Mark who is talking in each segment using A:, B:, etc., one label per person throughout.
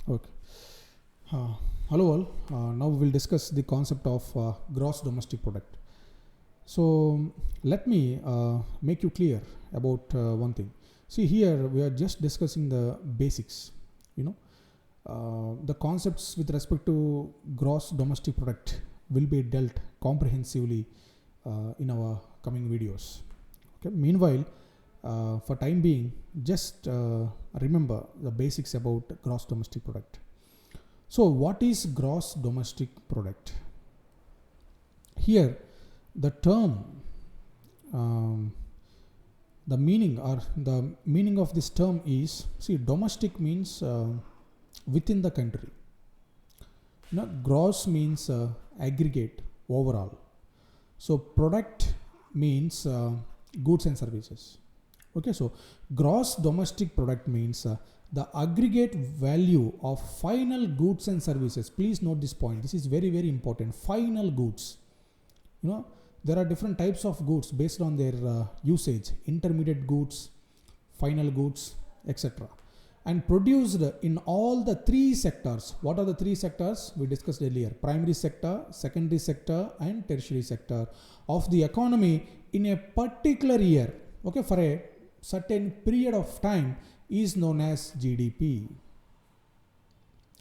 A: Okay. Uh, Hello all. Now we will discuss the concept of gross domestic product. So let me make you clear about one thing. See, here we are just discussing the basics. You know, the concepts with respect to gross domestic product will be dealt comprehensively in our coming videos. Okay. Meanwhile, for time being, just remember the basics about gross domestic product. So what is gross domestic product? Here the term, the meaning of this term is, see, domestic means within the country. Gross means aggregate, overall. So product means goods and services. Okay, so gross domestic product means the aggregate value of final goods and services. Please note this point. This is very, very important. Final goods. There are different types of goods based on their usage. Intermediate goods, final goods, etc. And produced in all the three sectors. What are the three sectors? We discussed earlier. Primary sector, secondary sector, and tertiary sector of the economy in a particular year. Okay, for a certain period of time is known as GDP.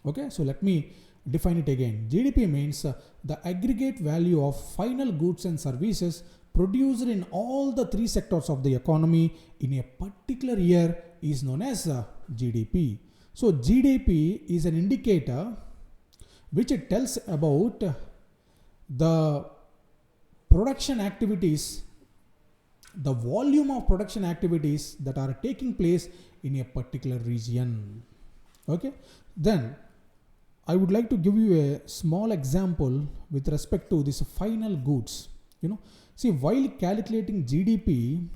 A: Okay, so let me define it again. GDP means the aggregate value of final goods and services produced in all the three sectors of the economy in a particular year is known as GDP. So GDP is an indicator which it tells about the production activities, the volume of production activities that are taking place in a particular region. Okay, then I would like to give you a small example with respect to this final goods. See, while calculating GDP,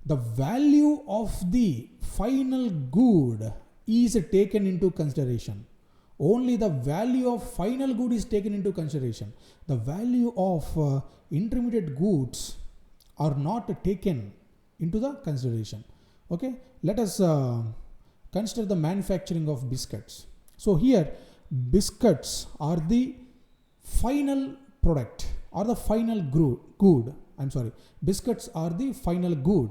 A: the value of the final good is taken into consideration. Only the value of final good is taken into consideration. The value of intermediate goods are not taken into the consideration. Okay, let us consider the manufacturing of biscuits. So here biscuits are the final product or the final good. Biscuits are the final good.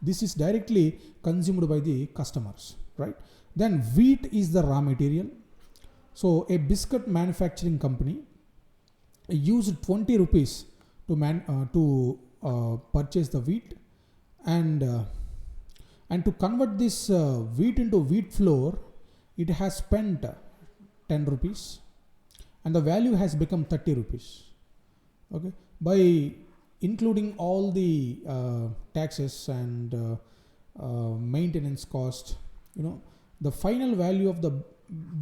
A: This is directly consumed by the customers, right? Then wheat is the raw material. So a biscuit manufacturing company used 20 rupees to purchase the wheat, and to convert this wheat into wheat flour, it has spent 10 rupees, and the value has become 30 rupees. Okay, by including all the taxes and maintenance cost, the final value of the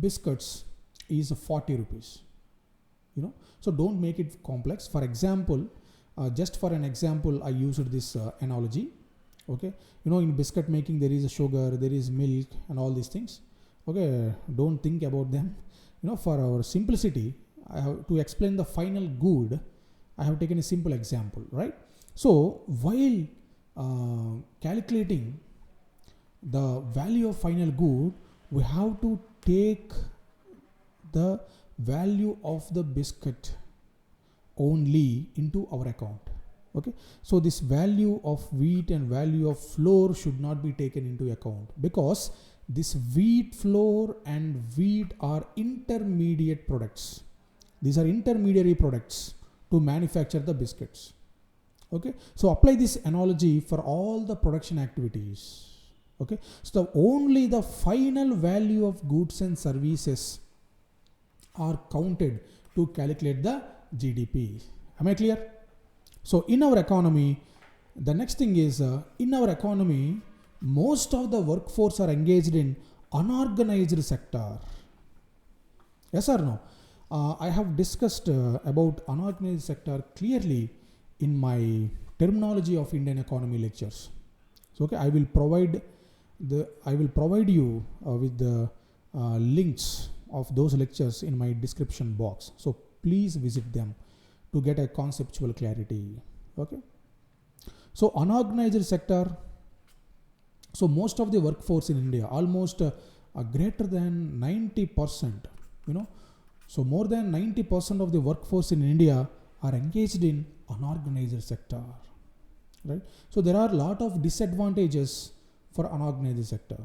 A: biscuits is 40 rupees. So don't make it complex. For example, just for an example, I used this analogy. Okay, in biscuit making there is a sugar, there is milk, and all these things. Okay, don't think about them. For our simplicity, I have to explain the final good. I have taken a simple example, right? So while calculating the value of final good, we have to take the value of the biscuit only into our account. Okay, so this value of wheat and value of flour should not be taken into account, because this wheat flour and wheat are intermediate products. These are intermediary products to manufacture the biscuits. Okay, so apply this analogy for all the production activities. Okay, so only the final value of goods and services are counted to calculate the GDP. Am I clear? So in our economy, the next thing is, in our economy, most of the workforce are engaged in unorganized sector. Yes or no? I have discussed about unorganized sector clearly in my terminology of Indian economy lectures. So okay, I will provide you with the links of those lectures in my description box. So please visit them to get a conceptual clarity. Okay. So unorganized sector. So most of the workforce in India, almost greater than 90%, you know. So more than 90% of the workforce in India are engaged in unorganized sector, right? So there are a lot of disadvantages for unorganized sector.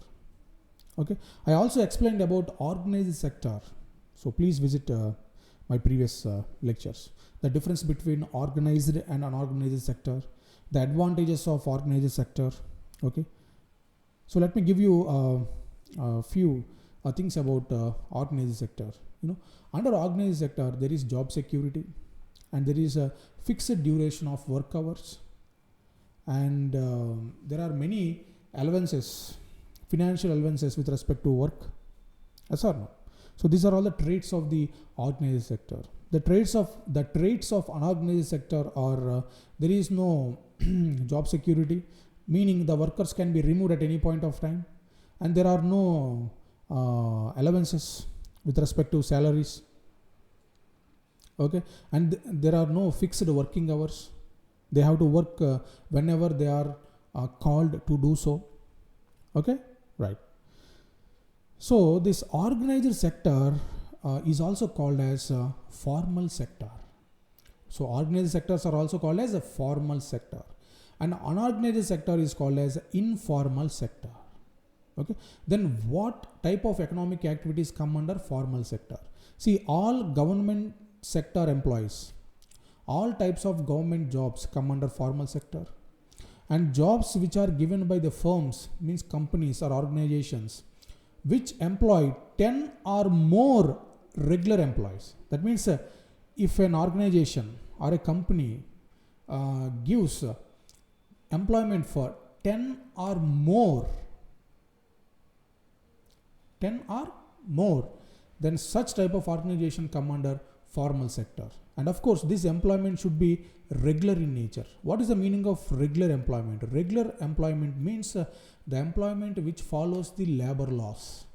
A: Okay, I also explained about organized sector, so please visit my previous lectures. The difference between organized and unorganized sector, the advantages of organized sector. Okay, so let me give you a few things about organized sector. You know, under organized sector there is job security, and there is a fixed duration of work hours, and there are many allowances, financial allowances with respect to work. Yes or no? So these are all the traits of the organized sector. The traits of unorganized sector are there is no job security, meaning the workers can be removed at any point of time, and there are no allowances with respect to salaries. Okay, and there are no fixed working hours. They have to work whenever they are called to do so. Okay, right. So this organized sector is also called as formal sector. So organized sectors are also called as a formal sector, and unorganized sector is called as informal sector. Okay, then what type of economic activities come under formal sector? See, all government sector employees, all types of government jobs come under formal sector, and jobs which are given by the firms, means companies or organizations, which employ 10 or more regular employees. That means if an organization or a company gives employment for 10 or more, then such type of organization come under formal sector. And of course this employment should be regular in nature. What is the meaning of regular employment? Regular employment means the employment which follows the labor laws.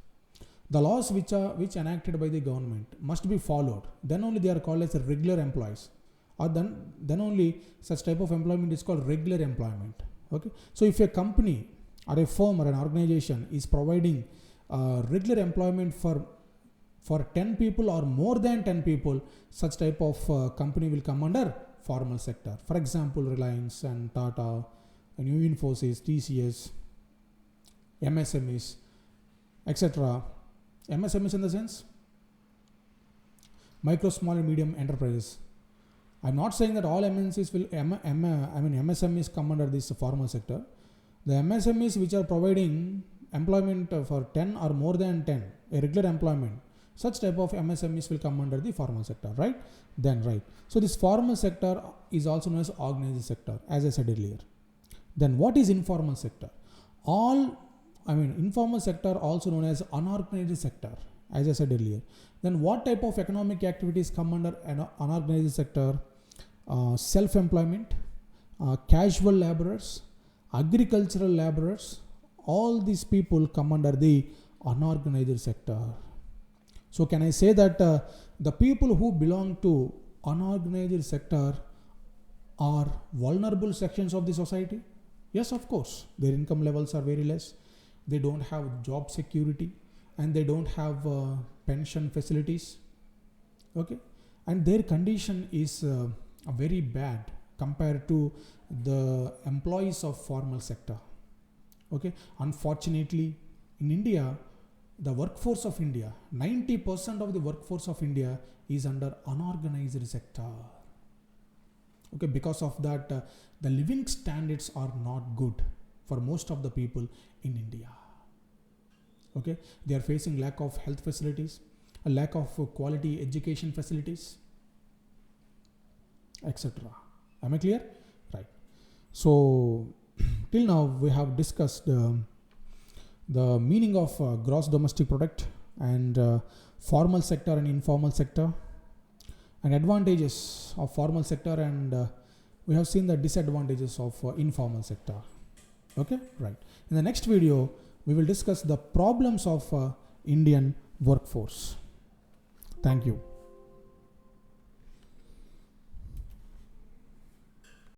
A: The laws which enacted by the government must be followed. Then only they are called as regular employees, or then only such type of employment is called regular employment. Okay, so if a company or a firm or an organization is providing regular employment for 10 people or more than 10 people, such type of company will come under formal sector. For example, Reliance and Tata and Infosys, TCS, MSMEs, etc. MSMEs in the sense micro, small and medium enterprises. I'm not saying that all MNCs will, MSMEs come under this formal sector. The MSMEs which are providing employment for 10 or more than 10, a regular employment, such type of MSMEs will come under the formal sector, right? So this formal sector is also known as organized sector, as I said earlier. Then what is informal sector? Informal sector also known as unorganized sector, as I said earlier. Then what type of economic activities come under an unorganized sector? Self-employment, casual laborers, agricultural laborers, all these people come under the unorganized sector. So can I say that the people who belong to unorganized sector are vulnerable sections of the society? Yes, of course. Their income levels are very less. They don't have job security, and they don't have pension facilities. Okay, and their condition is very bad compared to the employees of formal sector. Okay, unfortunately in India, the workforce of India, 90% of the workforce of India is under unorganized sector. Okay, because of that the living standards are not good for most of the people in India. Okay, they are facing lack of health facilities, a lack of quality education facilities, etc. Am I clear? Right. So till now we have discussed the meaning of gross domestic product and formal sector and informal sector, and advantages of formal sector, and we have seen the disadvantages of informal sector. Okay, right. In the next video we will discuss the problems of Indian workforce. Thank you.